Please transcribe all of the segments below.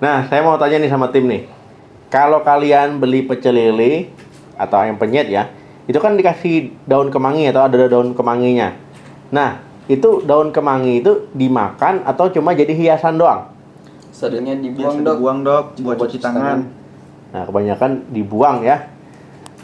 Nah, saya mau tanya nih sama tim nih. Kalau kalian beli pecel lele atau ayam penyet ya, itu kan dikasih daun kemangi atau ada daun kemanginya. Nah, itu daun kemangi itu dimakan atau cuma jadi hiasan doang? Seringnya Biasa dibuang, Dok. dibuang dok buat cuci tangan. Nah, kebanyakan dibuang ya.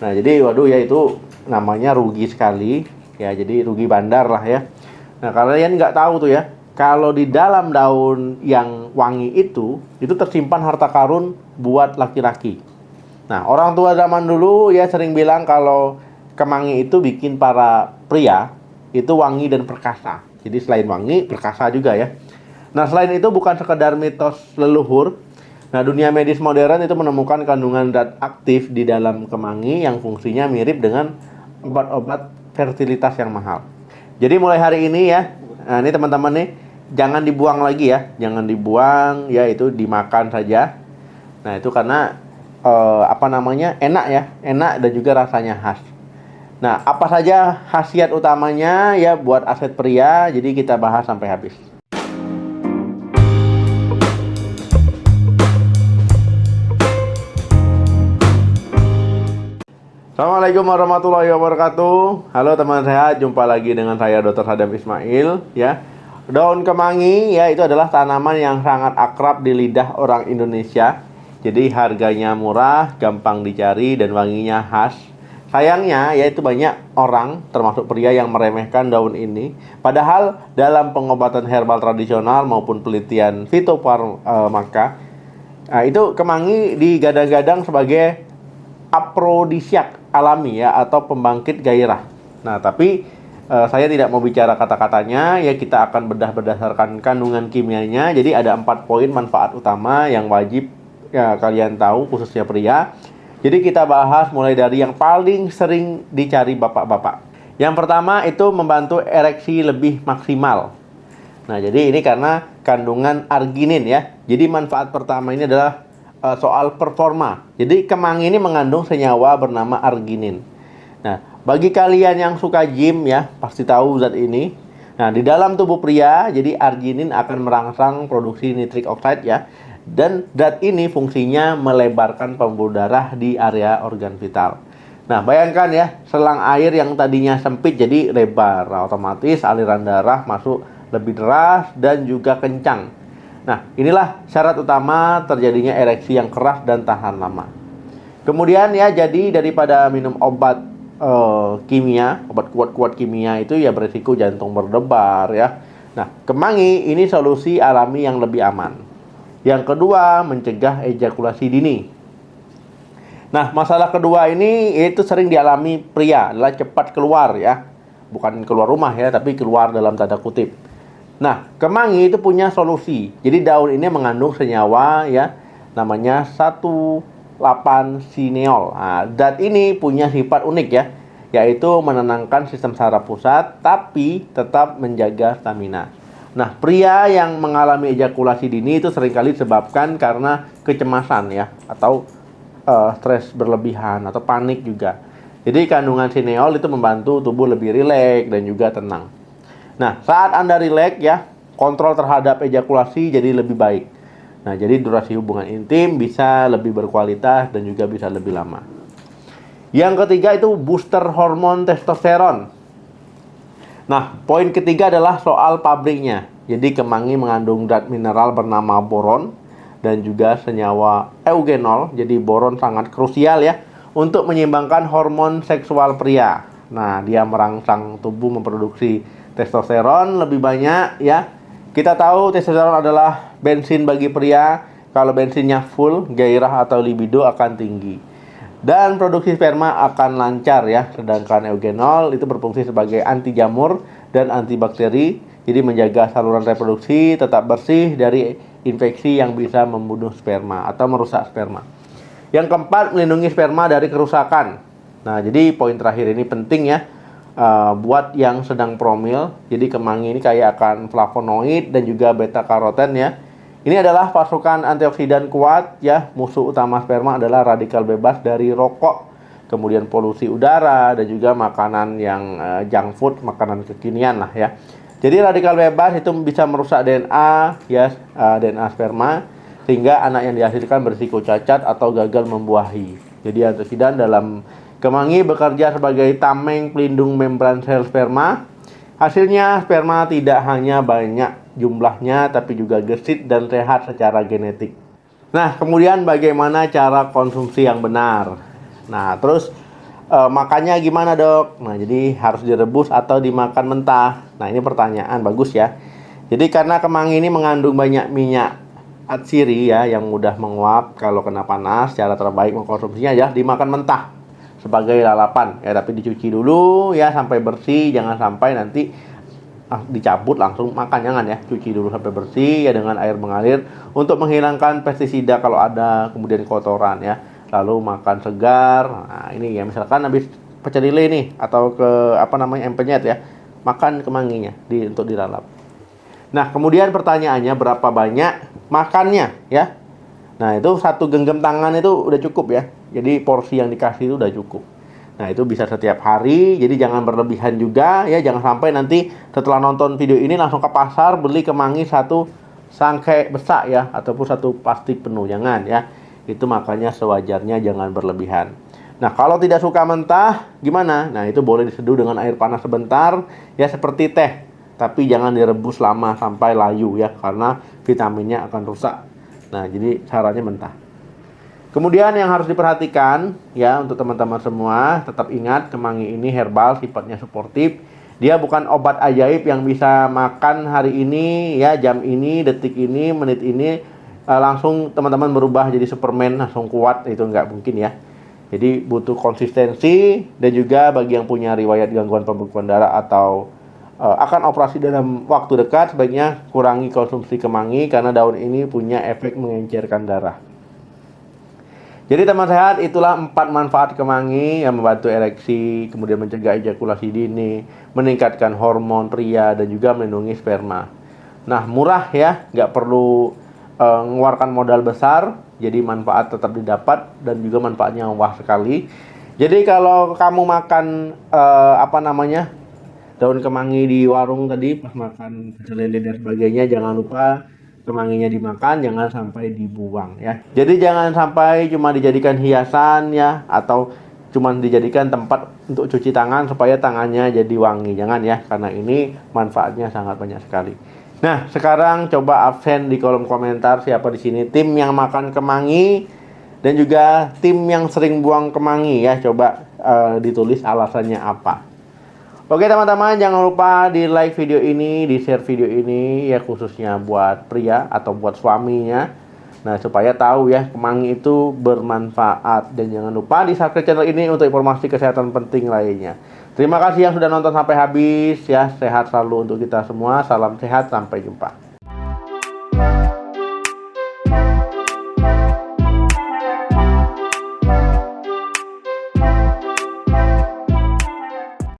Nah, jadi waduh ya itu namanya rugi sekali. Ya, jadi rugi bandar lah ya. Nah, kalian nggak tahu tuh ya, kalau di dalam daun yang wangi itu tersimpan harta karun buat laki-laki. Nah, orang tua zaman dulu ya sering bilang kalau kemangi itu bikin para pria itu wangi dan perkasa. Jadi selain wangi, perkasa juga ya. Nah, selain itu bukan sekedar mitos leluhur. Nah, dunia medis modern itu menemukan kandungan zat aktif di dalam kemangi yang fungsinya mirip dengan obat-obat fertilitas yang mahal. Jadi mulai hari ini ya, nah ini teman-teman nih, jangan dibuang lagi ya, jangan dibuang ya, itu dimakan saja. Nah itu karena enak ya, enak dan juga rasanya khas. Nah apa saja khasiat utamanya ya buat aset pria, jadi kita bahas sampai habis. Assalamualaikum warahmatullahi wabarakatuh. Halo teman sehat, jumpa lagi dengan saya Dr. Sadam Ismail ya. Daun kemangi ya itu adalah tanaman yang sangat akrab di lidah orang Indonesia. Jadi harganya murah, gampang dicari dan wanginya khas. Sayangnya yaitu banyak orang termasuk pria yang meremehkan daun ini. Padahal dalam pengobatan herbal tradisional maupun penelitian fitofarmaka, itu kemangi digadang-gadang sebagai aprodisiak alami ya atau pembangkit gairah. Nah, tapi saya tidak mau bicara kata-katanya ya, kita akan bedah berdasarkan kandungan kimianya. Jadi ada 4 poin manfaat utama yang wajib ya kalian tahu khususnya pria. Jadi kita bahas mulai dari yang paling sering dicari bapak-bapak. Yang pertama itu membantu ereksi lebih maksimal. Nah, jadi ini karena kandungan arginin ya. Jadi manfaat pertama ini adalah soal performa. Jadi kemangi ini mengandung senyawa bernama arginin. Nah, bagi kalian yang suka gym ya, pasti tahu zat ini. Nah, di dalam tubuh pria, jadi arginin akan merangsang produksi nitric oxide ya. Dan zat ini fungsinya melebarkan pembuluh darah di area organ vital. Nah, bayangkan ya, selang air yang tadinya sempit jadi lebar. Nah, otomatis aliran darah masuk lebih deras dan juga kencang. Nah, inilah syarat utama terjadinya ereksi yang keras dan tahan lama. Kemudian ya, jadi daripada minum obat kimia, obat kuat-kuat kimia itu ya berisiko jantung berdebar ya. Nah, kemangi ini solusi alami yang lebih aman. Yang kedua, mencegah ejakulasi dini. Nah, masalah kedua ini itu sering dialami pria adalah cepat keluar ya. Bukan keluar rumah ya, tapi keluar dalam tanda kutip. Nah, kemangi itu punya solusi. Jadi daun ini mengandung senyawa ya, namanya 1,8-sineol. Nah, zat ini punya sifat unik ya, yaitu menenangkan sistem saraf pusat tapi tetap menjaga stamina. Nah, pria yang mengalami ejakulasi dini itu seringkali disebabkan karena kecemasan ya, atau stres berlebihan atau panik juga. Jadi kandungan sineol itu membantu tubuh lebih rileks dan juga tenang. Nah, saat Anda rileks ya, kontrol terhadap ejakulasi jadi lebih baik. Nah, jadi durasi hubungan intim bisa lebih berkualitas dan juga bisa lebih lama. Yang ketiga itu booster hormon testosteron. Nah, poin ketiga adalah soal pabriknya. Jadi kemangi mengandung zat mineral bernama boron dan juga senyawa eugenol. Jadi boron sangat krusial ya untuk menyeimbangkan hormon seksual pria. Nah, dia merangsang tubuh memproduksi testosteron lebih banyak ya. Kita tahu testosteron adalah bensin bagi pria. Kalau bensinnya full, gairah atau libido akan tinggi. Dan produksi sperma akan lancar ya. Sedangkan eugenol itu berfungsi sebagai anti jamur dan antibakteri. Jadi menjaga saluran reproduksi tetap bersih dari infeksi yang bisa membunuh sperma atau merusak sperma. Yang keempat, melindungi sperma dari kerusakan. Nah, jadi poin terakhir ini penting ya. Buat yang sedang promil, jadi kemangi ini kaya akan flavonoid dan juga beta karoten ya. Ini adalah pasukan antioksidan kuat ya. Musuh utama sperma adalah radikal bebas dari rokok, kemudian polusi udara dan juga makanan yang junk food, makanan kekinian lah ya. Jadi radikal bebas itu bisa merusak DNA ya, DNA sperma. sehingga anak yang dihasilkan berisiko cacat atau gagal membuahi. Jadi antioksidan dalam kemangi bekerja sebagai tameng pelindung membran sel sperma. Hasilnya sperma tidak hanya banyak jumlahnya tapi juga gesit dan sehat secara genetik. Nah, kemudian bagaimana cara konsumsi yang benar? Nah, terus makannya gimana, Dok? Nah, jadi harus direbus atau dimakan mentah. Nah, ini pertanyaan bagus ya. Jadi karena kemangi ini mengandung banyak minyak atsiri ya yang mudah menguap kalau kena panas, cara terbaik mengkonsumsinya ya dimakan mentah sebagai lalapan ya, tapi dicuci dulu ya sampai bersih, jangan sampai nanti dicabut langsung makan, jangan ya, cuci dulu sampai bersih ya dengan air mengalir untuk menghilangkan pestisida kalau ada, kemudian kotoran ya, lalu makan segar. Nah ini ya, misalkan habis pecel lele nih atau ke empenyet ya, makan kemanginya untuk dilalap. Nah kemudian pertanyaannya berapa banyak makannya ya. Nah itu satu genggam tangan itu udah cukup ya. Jadi porsi yang dikasih itu udah cukup. Nah itu bisa setiap hari. Jadi jangan berlebihan juga ya. Jangan sampai nanti setelah nonton video ini langsung ke pasar beli kemangi satu sangkai besar ya, ataupun satu plastik penuh. Jangan ya. Itu makanya sewajarnya, jangan berlebihan. Nah kalau tidak suka mentah gimana? Nah itu boleh diseduh dengan air panas sebentar ya, seperti teh. Tapi jangan direbus lama sampai layu ya, karena vitaminnya akan rusak. Nah, jadi caranya mentah. Kemudian yang harus diperhatikan ya untuk teman-teman semua, tetap ingat kemangi ini herbal, sifatnya suportif. Dia bukan obat ajaib yang bisa makan hari ini ya, jam ini, detik ini, menit ini langsung teman-teman berubah jadi Superman langsung kuat, itu nggak mungkin ya. Jadi butuh konsistensi, dan juga bagi yang punya riwayat gangguan pembekuan darah atau akan operasi dalam waktu dekat, sebaiknya kurangi konsumsi kemangi karena daun ini punya efek mengencerkan darah. Jadi teman sehat, itulah 4 manfaat kemangi yang membantu ereksi, kemudian mencegah ejakulasi dini, meningkatkan hormon pria, dan juga melindungi sperma. Nah murah ya, nggak perlu mengeluarkan modal besar, jadi manfaat tetap didapat dan juga manfaatnya wah sekali. Jadi kalau kamu makan daun kemangi di warung tadi pas makan pecel lele dan sebagainya, jangan lupa kemanginya dimakan, jangan sampai dibuang ya. Jadi jangan sampai cuma dijadikan hiasan ya, atau cuma dijadikan tempat untuk cuci tangan supaya tangannya jadi wangi, jangan ya, karena ini manfaatnya sangat banyak sekali. Nah sekarang coba absen di kolom komentar siapa di sini tim yang makan kemangi dan juga tim yang sering buang kemangi ya, coba ditulis alasannya apa. Oke teman-teman, jangan lupa di like video ini, di share video ini ya, khususnya buat pria atau buat suaminya. Nah supaya tahu ya kemangi itu bermanfaat, dan jangan lupa di subscribe channel ini untuk informasi kesehatan penting lainnya. Terima kasih yang sudah nonton sampai habis ya, sehat selalu untuk kita semua, salam sehat, sampai jumpa.